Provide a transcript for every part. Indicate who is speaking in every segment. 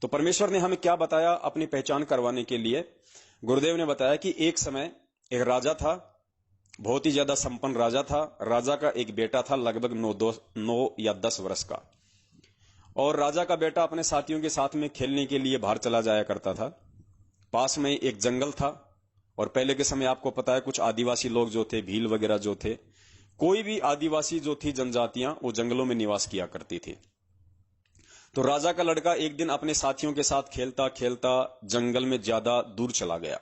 Speaker 1: तो परमेश्वर ने हमें क्या बताया अपनी पहचान करवाने के लिए? गुरुदेव ने बताया कि एक समय एक राजा था, बहुत ही ज्यादा संपन्न राजा था। राजा का एक बेटा था लगभग 9 या 10 वर्ष का, और राजा का बेटा अपने साथियों के साथ में खेलने के लिए बाहर चला जाया करता था। पास में एक जंगल था, और पहले के समय आपको पता है कुछ आदिवासी लोग जो थे, भील वगैरह जो थे, कोई भी आदिवासी जो थी जनजातियां, वो जंगलों में निवास किया करती थी। तो राजा का लड़का एक दिन अपने साथियों के साथ खेलता खेलता जंगल में ज्यादा दूर चला गया।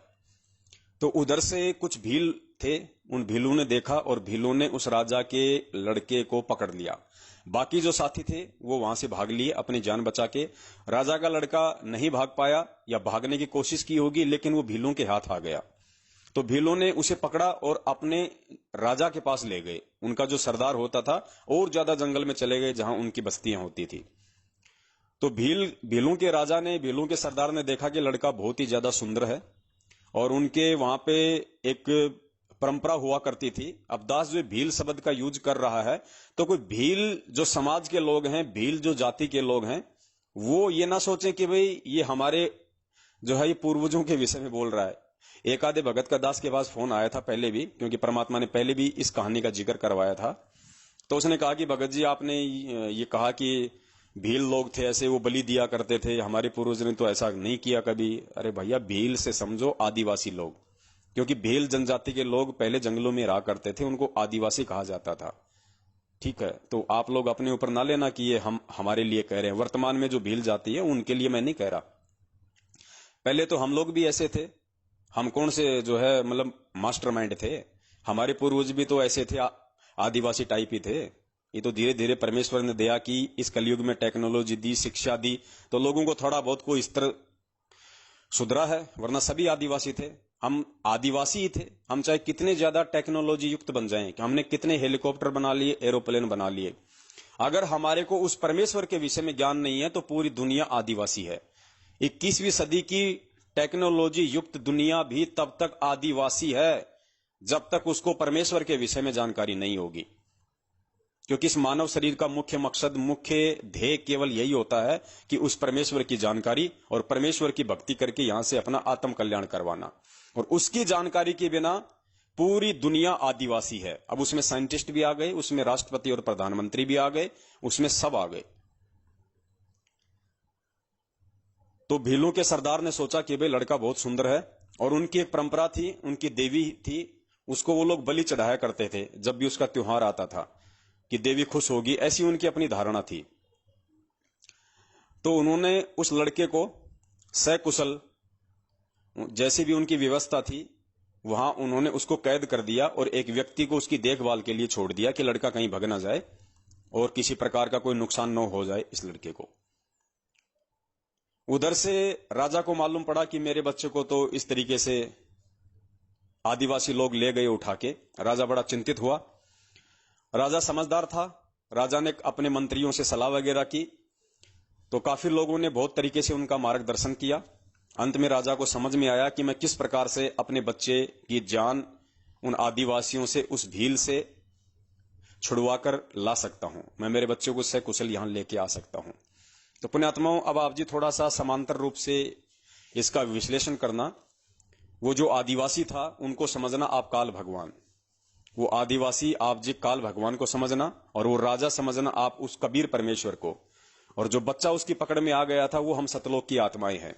Speaker 1: तो उधर से कुछ भील थे, उन भीलों ने देखा और भीलों ने उस राजा के लड़के को पकड़ लिया। बाकी जो साथी थे वो वहां से भाग लिए अपनी जान बचा के। राजा का लड़का नहीं भाग पाया, या भागने की कोशिश की होगी, लेकिन वो भीलों के हाथ आ गया। तो भीलों ने उसे पकड़ा और अपने राजा के पास ले गए। उनका जो सरदार होता था, और ज्यादा जंगल में चले गए जहां उनकी बस्तियां होती थी। तो भीलों के राजा ने, भीलों के सरदार ने देखा कि लड़का बहुत ही ज्यादा सुंदर है, और उनके वहां पे एक परंपरा हुआ करती थी। अब दास जो भील शब्द का यूज कर रहा है, तो कोई भील जो समाज के लोग हैं, भील जो जाति के लोग हैं, वो ये ना सोचें कि भाई ये हमारे जो है ये पूर्वजों के विषय में बोल रहा है। एक आधे भगत का दास के पास फोन आया था पहले भी, क्योंकि परमात्मा ने पहले भी इस कहानी का जिक्र करवाया था। तो उसने कहा कि भगत जी, आपने ये कहा कि भील लोग थे ऐसे, वो बलि दिया करते थे, हमारे पूर्वज ने तो ऐसा नहीं किया कभी। अरे भैया, भील से समझो आदिवासी लोग, क्योंकि भील जनजाति के लोग पहले जंगलों में रहा करते थे, उनको आदिवासी कहा जाता था। ठीक है, तो आप लोग अपने ऊपर ना लेना कि ये हम हमारे लिए कह रहे हैं। वर्तमान में जो भील जाति है उनके लिए मैं नहीं कह रहा। पहले तो हम लोग भी ऐसे थे। हम कौन से जो है मतलब मास्टरमाइंड थे? हमारे पूर्वज भी तो ऐसे थे, आदिवासी टाइप ही थे। ये तो धीरे धीरे परमेश्वर ने दया की, इस कलयुग में टेक्नोलॉजी दी, शिक्षा दी, तो लोगों को थोड़ा बहुत कोई स्तर सुधरा है, वरना सभी आदिवासी थे। हम आदिवासी ही थे। हम चाहे कितने ज्यादा टेक्नोलॉजी युक्त बन जाएं, कि हमने कितने हेलीकॉप्टर बना लिए, एरोप्लेन बना लिए, अगर हमारे को उस परमेश्वर के विषय में ज्ञान नहीं है तो पूरी दुनिया आदिवासी है। 21वीं सदी की टेक्नोलॉजी युक्त दुनिया भी तब तक आदिवासी है जब तक उसको परमेश्वर के विषय में जानकारी नहीं होगी। क्योंकि इस मानव शरीर का मुख्य मकसद, मुख्य ध्येय केवल यही होता है कि उस परमेश्वर की जानकारी और परमेश्वर की भक्ति करके यहां से अपना आत्म कल्याण करवाना। और उसकी जानकारी के बिना पूरी दुनिया आदिवासी है। अब उसमें साइंटिस्ट भी आ गए, उसमें राष्ट्रपति और प्रधानमंत्री भी आ गए, उसमें सब आ गए। तो भीलों के सरदार ने सोचा कि भाई लड़का बहुत सुंदर है, और उनकी एक परंपरा थी, उनकी देवी थी, उसको वो लोग बलि चढ़ाया करते थे जब भी उसका त्योहार आता था, कि देवी खुश होगी, ऐसी उनकी अपनी धारणा थी। तो उन्होंने उस लड़के को सकुशल, जैसी भी उनकी व्यवस्था थी, वहां उन्होंने उसको कैद कर दिया, और एक व्यक्ति को उसकी देखभाल के लिए छोड़ दिया कि लड़का कहीं भग ना जाए और किसी प्रकार का कोई नुकसान न हो जाए इस लड़के को। उधर से राजा को मालूम पड़ा कि मेरे बच्चे को तो इस तरीके से आदिवासी लोग ले गए उठा के। राजा बड़ा चिंतित हुआ। राजा समझदार था। राजा ने अपने मंत्रियों से सलाह वगैरह की, तो काफी लोगों ने बहुत तरीके से उनका मार्गदर्शन किया। अंत में राजा को समझ में आया कि मैं किस प्रकार से अपने बच्चे की जान उन आदिवासियों से, उस भील से छुड़वाकर ला सकता हूं। मैं मेरे बच्चे को सकुशल यहां लेके आ सकता हूं। तो पुण्यात्माओं, अब आप जी थोड़ा सा समांतर रूप से इसका विश्लेषण करना। वो जो आदिवासी था उनको समझना आप काल भगवान, वो आदिवासी आप जी काल भगवान को समझना, और वो राजा समझना आप उस कबीर परमेश्वर को, और जो बच्चा उसकी पकड़ में आ गया था वो हम सतलोक की आत्माएं हैं,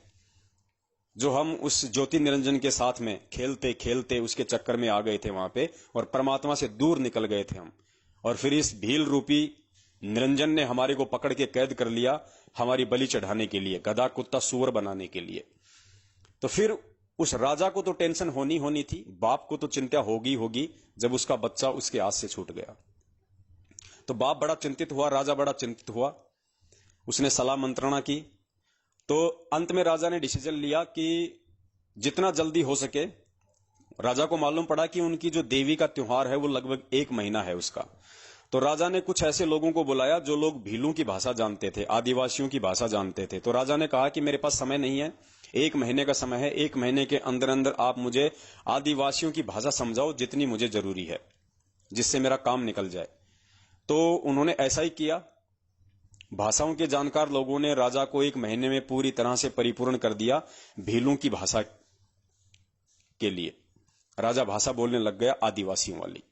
Speaker 1: जो हम उस ज्योति निरंजन के साथ में खेलते खेलते उसके चक्कर में आ गए थे वहां पे, और परमात्मा से दूर निकल गए थे हम। और फिर इस भील रूपी निरंजन ने हमारे को पकड़ के कैद कर लिया, हमारी बलि चढ़ाने के लिए, गधा कुत्ता सूअर बनाने के लिए। तो फिर उस राजा को तो टेंशन होनी थी, बाप को तो चिंता होगी जब उसका बच्चा उसके हाथ से छूट गया। तो बाप बड़ा चिंतित हुआ, राजा बड़ा चिंतित हुआ। उसने सलाह मंत्रणा की। तो अंत में राजा ने डिसीजन लिया कि जितना जल्दी हो सके, राजा को मालूम पड़ा कि उनकी जो देवी का त्योहार है वो लगभग 1 महीना है उसका। तो राजा ने कुछ ऐसे लोगों को बुलाया जो लोग भीलों की भाषा जानते थे, आदिवासियों की भाषा जानते थे। तो राजा ने कहा कि मेरे पास समय नहीं है, 1 महीने का समय है, 1 महीने के अंदर अंदर आप मुझे आदिवासियों की भाषा समझाओ जितनी मुझे जरूरी है, जिससे मेरा काम निकल जाए। तो उन्होंने ऐसा ही किया। भाषाओं के जानकार लोगों ने राजा को 1 महीने में पूरी तरह से परिपूर्ण कर दिया भीलों की भाषा के लिए। राजा भाषा बोलने लग गया आदिवासियों वाली।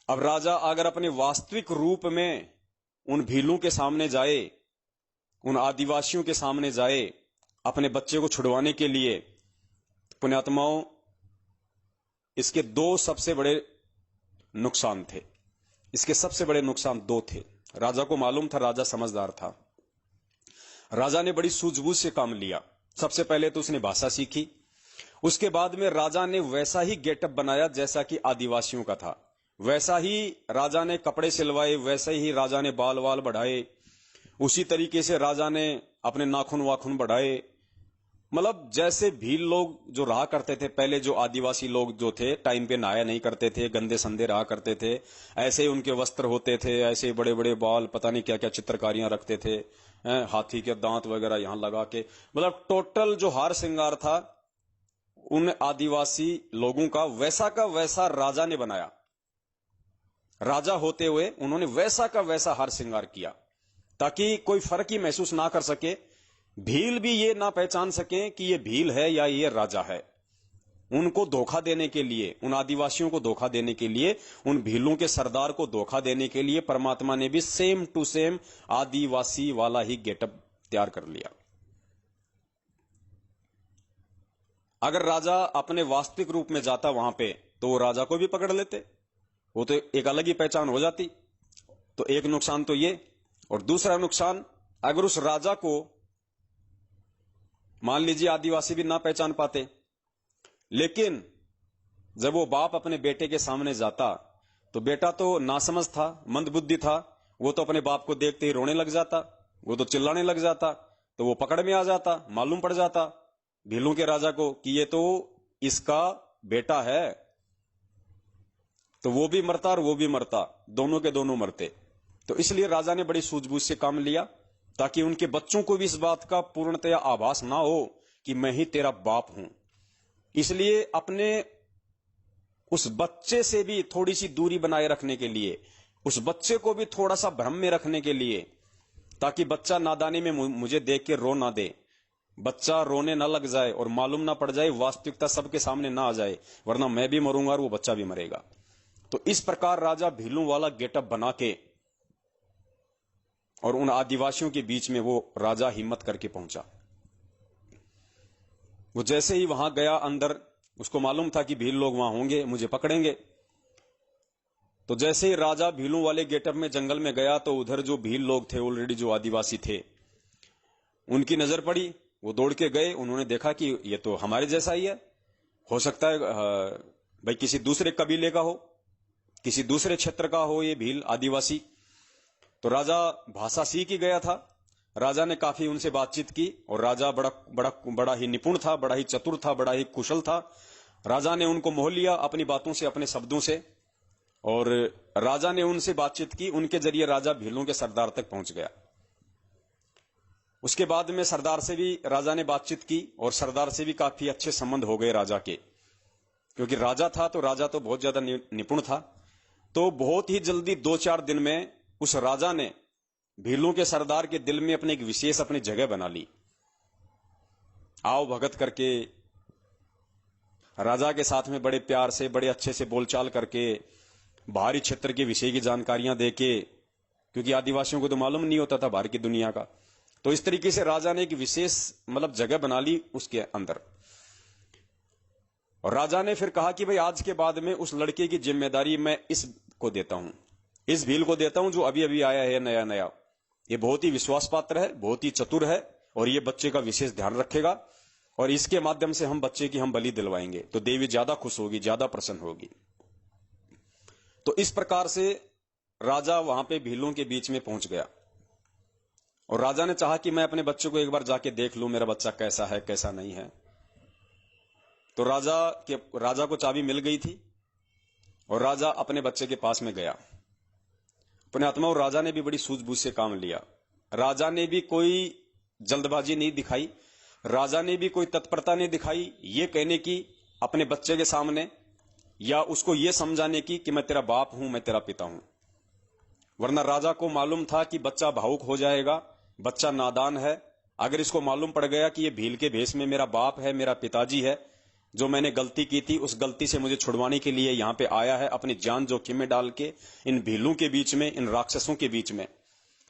Speaker 1: अब राजा अगर अपने वास्तविक रूप में उन भीलों के सामने जाए, उन आदिवासियों के सामने जाए अपने बच्चे को छुड़वाने के लिए, पुण्यात्माओं, इसके 2 सबसे बड़े नुकसान थे। इसके सबसे बड़े नुकसान 2 थे। राजा को मालूम था, राजा समझदार था। राजा ने बड़ी सूझबूझ से काम लिया। सबसे पहले तो उसने भाषा सीखी, उसके बाद में राजा ने वैसा ही गेटअप बनाया जैसा कि आदिवासियों का था। वैसा ही राजा ने कपड़े सिलवाए, वैसे ही राजा ने बाल वाल बढ़ाए, उसी तरीके से राजा ने अपने नाखून वाखून बढ़ाए। मतलब जैसे भील लोग जो रहा करते थे पहले, जो आदिवासी लोग जो थे टाइम पे नहाया नहीं करते थे, गंदे संदे रहा करते थे, ऐसे ही उनके वस्त्र होते थे, ऐसे बड़े बड़े बाल, पता नहीं क्या क्या चित्रकारियां रखते थे, हाथी के दांत वगैरह यहां लगा के, मतलब टोटल जो हार श्रृंगार था उन आदिवासी लोगों का वैसा का वैसा राजा ने बनाया। राजा होते हुए उन्होंने वैसा का वैसा हार श्रृंगार किया ताकि कोई फर्क ही महसूस ना कर सके, भील भी ये ना पहचान सके कि ये भील है या ये राजा है। उनको धोखा देने के लिए, उन आदिवासियों को धोखा देने के लिए, उन भीलों के सरदार को धोखा देने के लिए परमात्मा ने भी सेम टू सेम आदिवासी वाला ही गेटअप तैयार कर लिया। अगर राजा अपने वास्तविक रूप में जाता वहां पे तो वो राजा को भी पकड़ लेते, वो तो एक अलग ही पहचान हो जाती। तो एक नुकसान तो ये, और दूसरा नुकसान, अगर उस राजा को मान लीजिए आदिवासी भी ना पहचान पाते, लेकिन जब वो बाप अपने बेटे के सामने जाता तो बेटा तो नासमझ था, मंदबुद्धि था, वो तो अपने बाप को देखते ही रोने लग जाता, वो तो चिल्लाने लग जाता, तो वो पकड़ में आ जाता, मालूम पड़ जाता भीलों के राजा को कि ये तो इसका बेटा है, तो वो भी मरता और वो भी मरता, दोनों के दोनों मरते। तो इसलिए राजा ने बड़ी सूझबूझ से काम लिया ताकि उनके बच्चों को भी इस बात का पूर्णतया आभास ना हो कि मैं ही तेरा बाप हूं। इसलिए अपने उस बच्चे से भी थोड़ी सी दूरी बनाए रखने के लिए, उस बच्चे को भी थोड़ा सा भ्रम में रखने के लिए, ताकि बच्चा नादानी में मुझे देख के रो ना दे, बच्चा रोने ना लग जाए और मालूम ना पड़ जाए, वास्तविकता सबके सामने ना आ जाए, वरना मैं भी मरूंगा और वो बच्चा भी मरेगा। तो इस प्रकार राजा भीलों वाला गेटअप बना के और उन आदिवासियों के बीच में वो राजा हिम्मत करके पहुंचा। वो जैसे ही वहां गया अंदर, उसको मालूम था कि भील लोग वहां होंगे, मुझे पकड़ेंगे। तो जैसे ही राजा भीलों वाले गेटअप में जंगल में गया तो उधर जो भील लोग थे ऑलरेडी, जो आदिवासी थे, उनकी नजर पड़ी। वो दौड़ के गए, उन्होंने देखा कि ये तो हमारे जैसा ही है, हो सकता है भाई किसी दूसरे कबीले का हो, किसी दूसरे क्षेत्र का हो ये भील आदिवासी। तो राजा भाषा सीख ही गया था, राजा ने काफी उनसे बातचीत की और राजा बड़ा ही निपुण था, बड़ा ही चतुर था, बड़ा ही कुशल था। राजा ने उनको मोह लिया अपनी बातों से, अपने शब्दों से, और राजा ने उनसे बातचीत की। उनके जरिए राजा भीलों के सरदार तक पहुंच गया। उसके बाद में सरदार से भी राजा ने बातचीत की और सरदार से भी काफी अच्छे संबंध हो गए राजा के, क्योंकि राजा था तो राजा तो बहुत ज्यादा निपुण था। तो बहुत ही जल्दी 2-4 दिन में उस राजा ने भीलों के सरदार के दिल में अपनी एक विशेष अपनी जगह बना ली। आओ भगत करके राजा के साथ में बड़े प्यार से, बड़े अच्छे से बोलचाल करके, बाहरी क्षेत्र के विषय की जानकारियां देके, क्योंकि आदिवासियों को तो मालूम नहीं होता था बाहर की दुनिया का। तो इस तरीके से राजा ने एक विशेष मतलब जगह बना ली उसके अंदर। और राजा ने फिर कहा कि भाई आज के बाद में उस लड़के की जिम्मेदारी मैं इसको देता हूं, इस भील को देता हूं जो अभी अभी आया है नया नया। ये बहुत ही विश्वास पात्र है, बहुत ही चतुर है, और ये बच्चे का विशेष ध्यान रखेगा, और इसके माध्यम से हम बच्चे की हम बलि दिलवाएंगे तो देवी ज्यादा खुश होगी, ज्यादा प्रसन्न होगी। तो इस प्रकार से राजा वहां पे भीलों के बीच में पहुंच गया और राजा ने चाहा कि मैं अपने बच्चे को एक बार जाके देख लूं, मेरा बच्चा कैसा है कैसा नहीं है। तो राजा को चाबी मिल गई थी और राजा अपने बच्चे के पास में गया। अपने आत्मा, और राजा ने भी बड़ी सूझबूझ से काम लिया। राजा ने भी कोई जल्दबाजी नहीं दिखाई, राजा ने भी कोई तत्परता नहीं दिखाई ये कहने की अपने बच्चे के सामने, या उसको ये समझाने की कि मैं तेरा बाप हूं, मैं तेरा पिता हूं। वरना राजा को मालूम था कि बच्चा भावुक हो जाएगा, बच्चा नादान है। अगर इसको मालूम पड़ गया कि ये भील के भेष में मेरा बाप है, मेरा पिताजी है, जो मैंने गलती की थी उस गलती से मुझे छुड़वाने के लिए यहां पे आया है, अपनी जान जोखिम में डाल के इन भीलों के बीच में, इन राक्षसों के बीच में,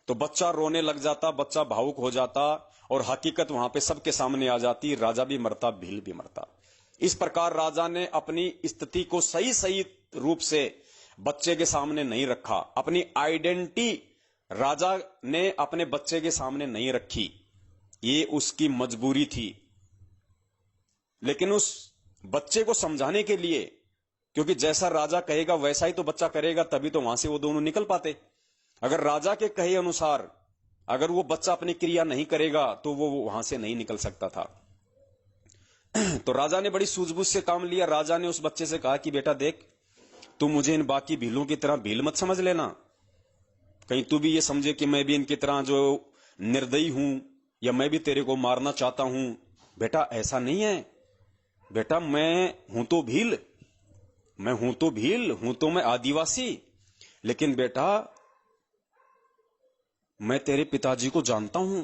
Speaker 1: तो बच्चा रोने लग जाता, बच्चा भावुक हो जाता और हकीकत वहां पे सबके सामने आ जाती, राजा भी मरता, भील भी मरता। इस प्रकार राजा ने अपनी स्थिति को सही सही रूप से बच्चे के सामने नहीं रखा, अपनी आइडेंटिटी राजा ने अपने बच्चे के सामने नहीं रखी, ये उसकी मजबूरी थी। लेकिन उस बच्चे को समझाने के लिए, क्योंकि जैसा राजा कहेगा वैसा ही तो बच्चा करेगा, तभी तो वहां से वो दोनों निकल पाते। अगर राजा के कहे अनुसार अगर वो बच्चा अपनी क्रिया नहीं करेगा तो वो वहां से नहीं निकल सकता था। तो राजा ने बड़ी सूझबूझ से काम लिया। राजा ने उस बच्चे से कहा कि बेटा देख, तू मुझे इन बाकी भीलों की तरह भील मत समझ लेना, कहीं तू भी ये समझे कि मैं भी इनकी तरह जो निर्दयी हूं या मैं भी तेरे को मारना चाहता हूं। बेटा ऐसा नहीं है, बेटा मैं हूं तो भील, हूं तो मैं आदिवासी, लेकिन बेटा मैं तेरे पिताजी को जानता हूं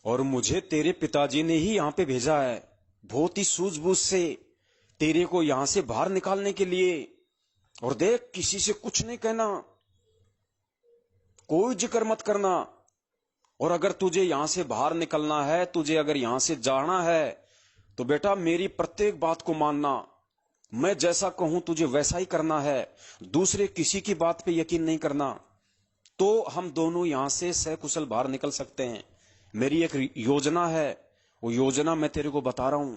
Speaker 1: और मुझे तेरे पिताजी ने ही यहां पे भेजा है, बहुत ही सूझबूझ से तेरे को यहां से बाहर निकालने के लिए। और देख, किसी से कुछ नहीं कहना, कोई जिक्र मत करना, और अगर तुझे यहां से बाहर निकलना है, तुझे अगर यहां से जाना है, तो बेटा मेरी प्रत्येक बात को मानना, मैं जैसा कहूं तुझे वैसा ही करना है, दूसरे किसी की बात पे यकीन नहीं करना, तो हम दोनों यहां से सकुशल बाहर निकल सकते हैं। मेरी एक योजना है, वो योजना मैं तेरे को बता रहा हूं।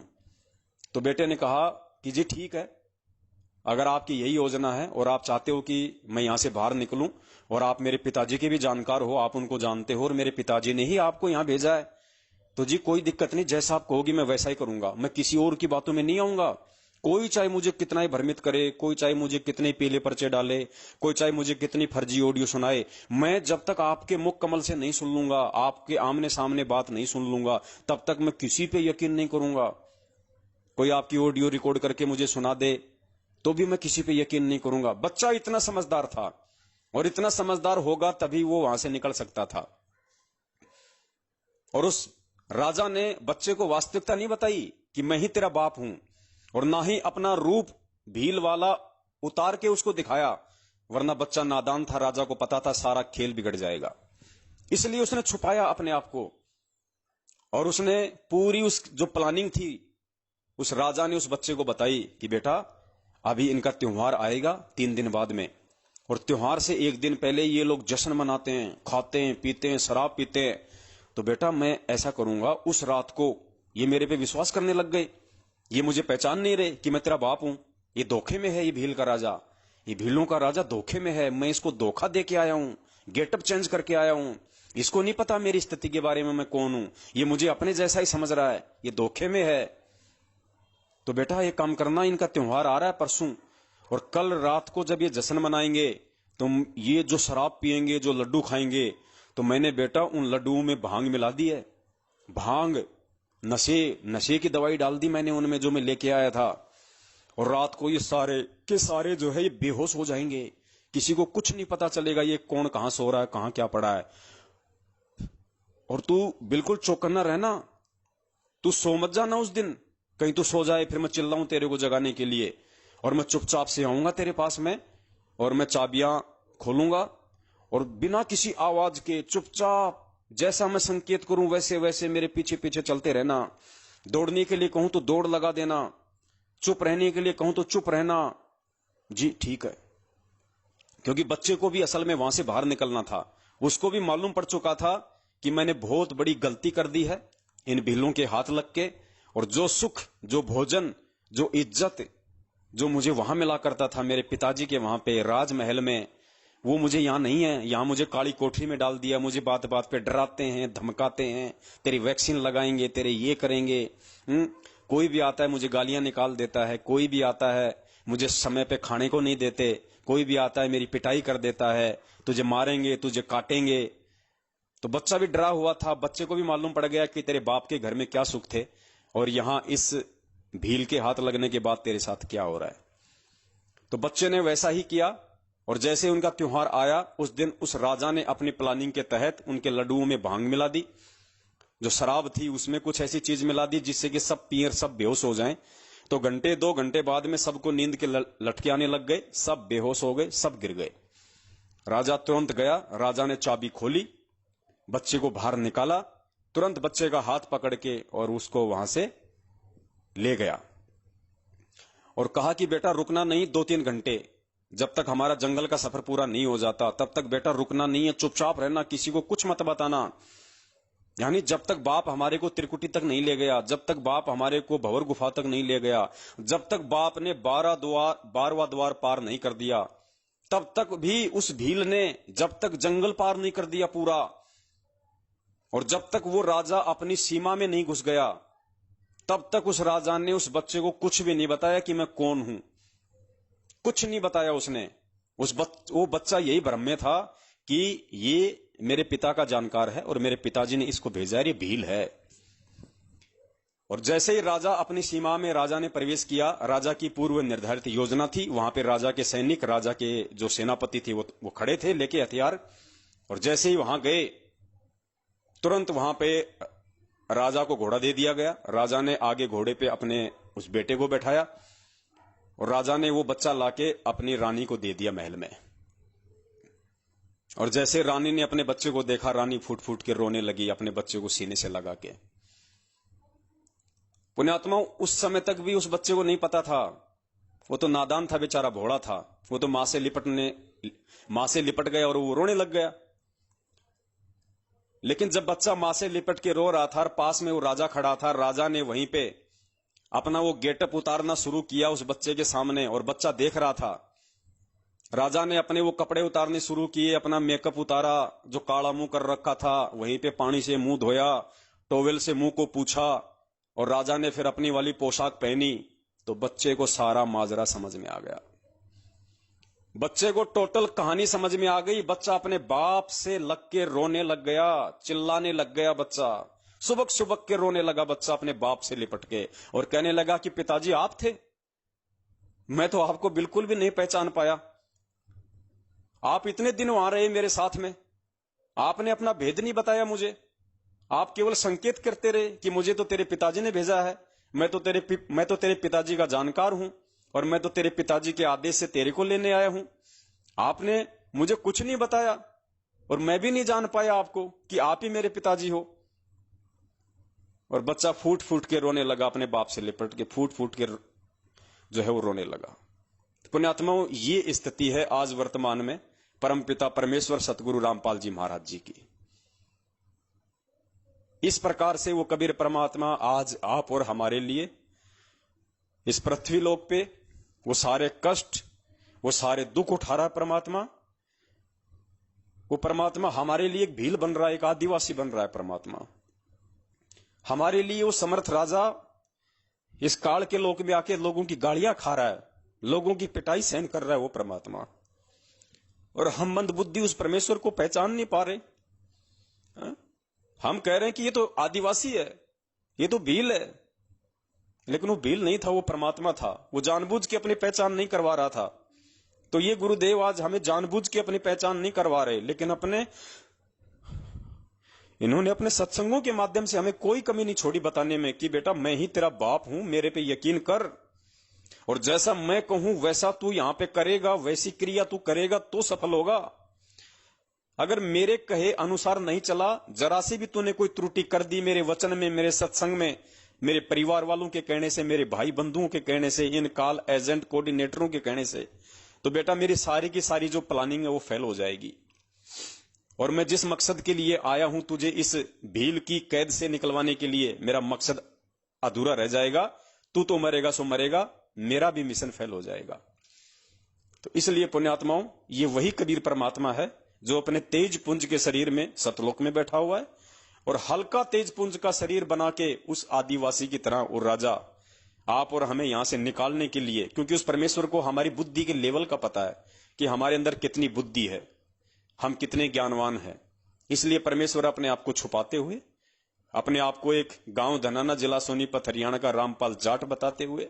Speaker 1: तो बेटे ने कहा कि जी ठीक है, अगर आपकी यही योजना है और आप चाहते हो कि मैं यहां से बाहर निकलूं, और आप मेरे पिताजी के भी जानकार हो, आप उनको जानते हो और मेरे पिताजी ने ही आपको यहां भेजा है, तो जी कोई दिक्कत नहीं, जैसा आप कहोगी मैं वैसा ही करूंगा, मैं किसी और की बातों में नहीं आऊंगा। कोई चाहे मुझे कितना ही भ्रमित करे, कोई चाहे मुझे कितने पीले पर्चे डाले, कोई चाहे मुझे कितनी फर्जी ऑडियो सुनाए, मैं जब तक आपके मुख कमल से नहीं सुन लूंगा, आपके आमने सामने बात नहीं सुन लूंगा, तब तक मैं किसी पे यकीन नहीं करूंगा। कोई आपकी ऑडियो रिकॉर्ड करके मुझे सुना दे तो भी मैं किसी पे यकीन नहीं करूंगा। बच्चा इतना समझदार था, और इतना समझदार होगा तभी वो वहां से निकल सकता था। और उस राजा ने बच्चे को वास्तविकता नहीं बताई कि मैं ही तेरा बाप हूं, और ना ही अपना रूप भील वाला उतार के उसको दिखाया, वरना बच्चा नादान था, राजा को पता था सारा खेल बिगड़ जाएगा, इसलिए उसने छुपाया अपने आप को। और उसने पूरी उस जो प्लानिंग थी उस राजा ने उस बच्चे को बताई कि बेटा अभी इनका त्योहार आएगा 3 दिन बाद में, और त्योहार से 1 दिन पहले ये लोग जश्न मनाते हैं, खाते हैं, पीते हैं, शराब पीते हैं, तो बेटा मैं ऐसा करूंगा, उस रात को ये मेरे पे विश्वास करने लग गए, ये मुझे पहचान नहीं रहे कि मैं तेरा बाप हूं, ये धोखे में है, ये भील का राजा, ये भीलों का राजा धोखे में है, मैं इसको धोखा दे के आया हूं, गेटअप चेंज करके आया हूं, इसको नहीं पता मेरी स्थिति के बारे में मैं कौन हूं, ये मुझे अपने जैसा ही समझ रहा है, ये धोखे में है। तो बेटा ये काम करना, इनका त्योहार आ रहा है परसों, और कल रात को जब ये जश्न मनाएंगे, तुम ये जो शराब पिएंगे, जो लड्डू खाएंगे, तो मैंने बेटा उन लड्डुओं में भांग मिला दी है, भांग, नशे की दवाई डाल दी मैंने उनमें जो मैं लेके आया था, और रात को ये सारे के सारे जो है ये बेहोश हो जाएंगे, किसी को कुछ नहीं पता चलेगा ये कौन कहां सो रहा है, कहां क्या पड़ा है। और तू बिल्कुल चौकन्ना रहना, तू सो मत जाना उस दिन, कहीं तू सो जाए फिर मैं चिल्लाऊं तेरे को जगाने के लिए, और मैं चुपचाप से आऊंगा तेरे पास में, और मैं चाबियां खोलूंगा, और बिना किसी आवाज के चुपचाप जैसा मैं संकेत करूं वैसे वैसे मेरे पीछे पीछे चलते रहना, दौड़ने के लिए कहूं तो दौड़ लगा देना, चुप रहने के लिए कहूं तो चुप रहना। जी ठीक है, क्योंकि बच्चे को भी असल में वहां से बाहर निकलना था, उसको भी मालूम पड़ चुका था कि मैंने बहुत बड़ी गलती कर दी है इन भीलों के हाथ लग के, और जो सुख, जो भोजन, जो इज्जत जो मुझे वहां मिला करता था मेरे पिताजी के वहां पे राजमहल में, वो मुझे यहां नहीं है, यहां मुझे काली कोठरी में डाल दिया, मुझे बात बात पे डराते हैं, धमकाते हैं, तेरी वैक्सीन लगाएंगे, तेरे ये करेंगे। कोई भी आता है मुझे गालियां निकाल देता है, कोई भी आता है मुझे समय पे खाने को नहीं देते, कोई भी आता है मेरी पिटाई कर देता है, तुझे मारेंगे, तुझे काटेंगे। तो बच्चा भी डरा हुआ था, बच्चे को भी मालूम पड़ गया कि तेरे बाप के घर में क्या सुख थे, और यहां इस भील के हाथ लगने के बाद तेरे साथ क्या हो रहा है। तो बच्चे ने वैसा ही किया, और जैसे उनका त्योहार आया, उस दिन उस राजा ने अपनी प्लानिंग के तहत उनके लड्डुओं में भांग मिला दी, जो शराब थी उसमें कुछ ऐसी चीज मिला दी जिससे कि सब पियर सब बेहोश हो जाएं। तो घंटे 2 घंटे बाद में सबको नींद के लटके आने लग गए, सब बेहोश हो गए, सब गिर गए। राजा तुरंत गया, राजा ने चाबी खोली, बच्चे को बाहर निकाला, तुरंत बच्चे का हाथ पकड़ के और उसको वहां से ले गया और कहा कि बेटा रुकना नहीं, 2-3 घंटे, जब तक हमारा जंगल का सफर पूरा नहीं हो जाता तब तक बेटा रुकना नहीं है, चुपचाप रहना, किसी को कुछ मत बताना। यानी जब तक बाप हमारे को त्रिकुटी तक नहीं ले गया, जब तक बाप हमारे को भंवर गुफा तक नहीं ले गया, जब तक बाप ने 12वां द्वार पार नहीं कर दिया, तब तक भी उस भील ने जब तक जंगल पार नहीं कर दिया पूरा, और जब तक वो राजा अपनी सीमा में नहीं घुस गया, तब तक उस राजा ने उस बच्चे को कुछ भी नहीं बताया कि मैं कौन हूं, कुछ नहीं बताया उसने। वो बच्चा यही भ्रम में था कि ये मेरे पिता का जानकार है और मेरे पिताजी ने इसको भेजा है, ये भील है। और जैसे ही राजा अपनी सीमा में राजा ने प्रवेश किया, राजा की पूर्व निर्धारित योजना थी, वहां पे राजा के सैनिक, राजा के जो सेनापति थे वो खड़े थे लेके हथियार, और जैसे ही वहां गए तुरंत वहां पे राजा को घोड़ा दे दिया गया। राजा ने आगे घोड़े पे अपने उस बेटे को बैठाया और राजा ने वो बच्चा लाके अपनी रानी को दे दिया महल में। और जैसे रानी ने अपने बच्चे को देखा, रानी फूट फूट के रोने लगी, अपने बच्चे को सीने से लगा के। पुण्यात्मा, उस समय तक भी उस बच्चे को नहीं पता था, वो तो नादान था बेचारा, भोला था, वो तो मां से लिपट गया और वो रोने लग गया। लेकिन जब बच्चा मां से लिपट के रो रहा था और पास में वो राजा खड़ा था, राजा ने वहीं पे अपना वो गेटअप उतारना शुरू किया उस बच्चे के सामने, और बच्चा देख रहा था। राजा ने अपने वो कपड़े उतारने शुरू किए, अपना मेकअप उतारा, जो काला मुंह कर रखा था वहीं पे पानी से मुंह धोया, टॉवेल से मुंह को पूछा, और राजा ने फिर अपनी वाली पोशाक पहनी। तो बच्चे को सारा माजरा समझ में आ गया, बच्चे को टोटल कहानी समझ में आ गई। बच्चा अपने बाप से लग के रोने लग गया, चिल्लाने लग गया बच्चा, सुबक सुबक के रोने लगा बच्चा अपने बाप से लिपट के, और कहने लगा कि पिताजी आप थे, मैं तो आपको बिल्कुल भी नहीं पहचान पाया, आप इतने दिन वहां रहे मेरे साथ में, आपने अपना भेद नहीं बताया मुझे, आप केवल संकेत करते रहे कि मुझे तो तेरे पिताजी ने भेजा है, मैं तो तेरे पिताजी का जानकार हूं, और मैं तो तेरे पिताजी के आदेश से तेरे को लेने आया हूं। आपने मुझे कुछ नहीं बताया और मैं भी नहीं जान पाया आपको कि आप ही मेरे पिताजी हो। और बच्चा फूट फूट के रोने लगा, अपने बाप से लिपट के फूट फूट के जो है वो रोने लगा। पुण्यात्माओं, ये स्थिति है आज वर्तमान में परमपिता परमेश्वर सतगुरु रामपाल जी महाराज जी की। इस प्रकार से वो कबीर परमात्मा आज आप और हमारे लिए इस पृथ्वी लोक पे वो सारे कष्ट, वो सारे दुख उठा रहा है परमात्मा। वो परमात्मा हमारे लिए एक भील बन रहा है, एक आदिवासी बन रहा है परमात्मा। हमारे लिए वो समर्थ राजा इस काल के लोक में आके लोगों की गालियां खा रहा है, लोगों की पिटाई सहन कर रहा है वो परमात्मा। और हम मंदबुद्धि उस परमेश्वर को पहचान नहीं पा रहे। हम कह रहे हैं कि ये तो आदिवासी है, ये तो भील है, लेकिन वो भील नहीं था, वो परमात्मा था। वो जानबूझ के अपनी पहचान नहीं करवा रहा था। तो ये गुरुदेव आज हमें जानबूझ के अपनी पहचान नहीं करवा रहे, लेकिन इन्होंने अपने सत्संगों के माध्यम से हमें कोई कमी नहीं छोड़ी बताने में कि बेटा मैं ही तेरा बाप हूं, मेरे पे यकीन कर, और जैसा मैं कहूं वैसा तू यहां पे करेगा, वैसी क्रिया तू करेगा तो सफल होगा। अगर मेरे कहे अनुसार नहीं चला, जरा सी भी तूने कोई त्रुटि कर दी मेरे वचन में, मेरे सत्संग में, मेरे परिवार वालों के कहने से, मेरे भाई बंधुओं के कहने से, इन कॉल एजेंट कोऑर्डिनेटरों के कहने से, तो बेटा मेरी सारी की सारी जो प्लानिंग है वो फेल हो जाएगी। और मैं जिस मकसद के लिए आया हूं तुझे इस भील की कैद से निकलवाने के लिए, मेरा मकसद अधूरा रह जाएगा। तू तो मरेगा सो मरेगा, मेरा भी मिशन फेल हो जाएगा। तो इसलिए पुण्यात्माओं, ये वही कबीर परमात्मा है जो अपने तेज पुंज के शरीर में सतलोक में बैठा हुआ है, और हल्का तेज पुंज का शरीर बना के उस आदिवासी की तरह वो राजा आप और हमें यहां से निकालने के लिए, क्योंकि उस परमेश्वर को हमारी बुद्धि के लेवल का पता है कि हमारे अंदर कितनी बुद्धि है, हम कितने ज्ञानवान हैं। इसलिए परमेश्वर अपने आप को छुपाते हुए, अपने आप को एक गांव धनाना, जिला सोनीपत, हरियाणा का रामपाल जाट बताते हुए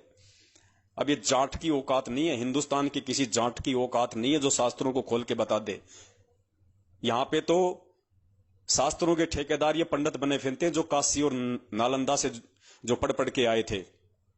Speaker 1: अब ये जाट की औकात नहीं है, हिंदुस्तान की किसी जाट की औकात नहीं है जो शास्त्रों को खोल के बता दे। यहां पे तो शास्त्रों के ठेकेदार ये पंडित बने फिरते हैं जो काशी और नालंदा से जो पढ़ पढ़ के आए थे,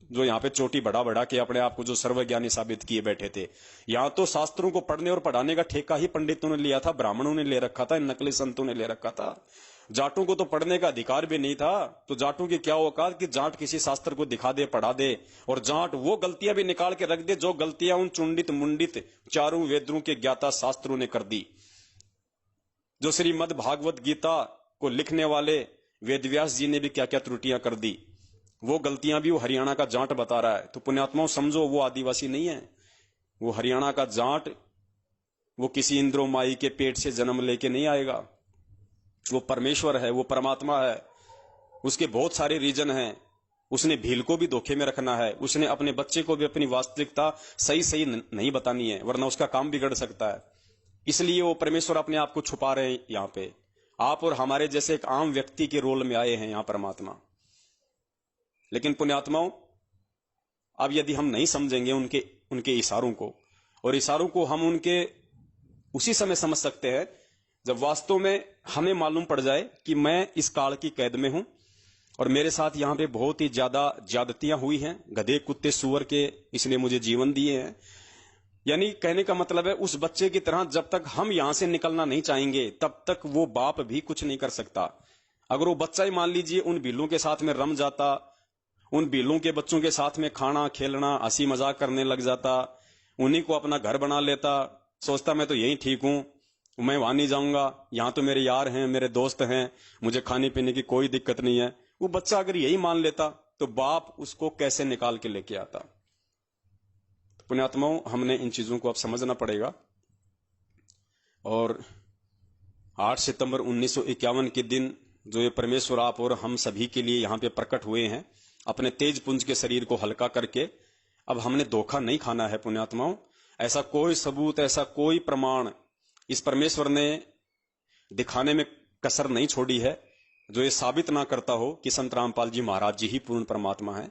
Speaker 1: जो यहाँ पे चोटी बढ़ा बढ़ा के अपने आप को जो सर्वज्ञानी साबित किए बैठे थे। यहाँ तो शास्त्रों को पढ़ने और पढ़ाने का ठेका ही पंडितों ने लिया था, ब्राह्मणों ने ले रखा था, नकली संतों ने ले रखा था। जाटों को तो पढ़ने का अधिकार भी नहीं था। तो जाटों की क्या औकात कि जाट किसी शास्त्र को दिखा दे, पढ़ा दे, और जाट वो गलतियां भी निकाल के रख दे जो गलतियां उन चुंडित मुंडित चारों वेदों के ज्ञाता शास्त्रों ने कर दी। जो श्रीमद् भागवत गीता को लिखने वाले वेदव्यास जी ने भी क्या क्या त्रुटियां कर दी, वो गलतियां भी वो हरियाणा का जाट बता रहा है। तो पुण्यात्माओं समझो, वो आदिवासी नहीं है, वो हरियाणा का जाट, वो किसी इंद्रो माई के पेट से जन्म लेके नहीं आएगा। वो परमेश्वर है, वो परमात्मा है, उसके बहुत सारे रीजन हैं। उसने भील को भी धोखे में रखना है, उसने अपने बच्चे को भी अपनी वास्तविकता सही सही नहीं बतानी है, वरना उसका काम बिगड़ सकता है। इसलिए वो परमेश्वर अपने आप को छुपा रहे हैं। यहाँ पे आप और हमारे जैसे एक आम व्यक्ति के रोल में आए हैं यहाँ परमात्मा। लेकिन पुण्यात्माओं, अब यदि हम नहीं समझेंगे उनके इशारों को, और इशारों को हम उनके उसी समय समझ सकते हैं जब वास्तव में हमें मालूम पड़ जाए कि मैं इस काल की कैद में हूं और मेरे साथ यहां पे बहुत ही ज्यादा ज्यादतियां हुई हैं, गधे कुत्ते सूअर के इसने मुझे जीवन दिए हैं। यानी कहने का मतलब है, उस बच्चे की तरह जब तक हम यहां से निकलना नहीं चाहेंगे तब तक वो बाप भी कुछ नहीं कर सकता। अगर वो बच्चा ही मान लीजिए उन भीलों के साथ में रम जाता, उन भीलों के बच्चों के साथ में खाना खेलना हंसी मजाक करने लग जाता, उन्हीं को अपना घर बना लेता, सोचता मैं तो यही ठीक हूं, मैं वहां नहीं जाऊंगा, यहां तो मेरे यार हैं, मेरे दोस्त हैं, मुझे खाने पीने की कोई दिक्कत नहीं है, वो बच्चा अगर यही मान लेता तो बाप उसको कैसे निकाल के लेके आता। तो पुण्यात्माओं, हमने इन चीजों को अब समझना पड़ेगा। और 8 सितंबर 1951 के दिन जो ये परमेश्वर आप और हम सभी के लिए यहाँ पे प्रकट हुए हैं, अपने तेज पुंज के शरीर को हल्का करके, अब हमने धोखा नहीं खाना है पुण्यात्माओं। ऐसा कोई सबूत, ऐसा कोई प्रमाण इस परमेश्वर ने दिखाने में कसर नहीं छोड़ी है जो ये साबित ना करता हो कि संत रामपाल जी महाराज जी ही पूर्ण परमात्मा है।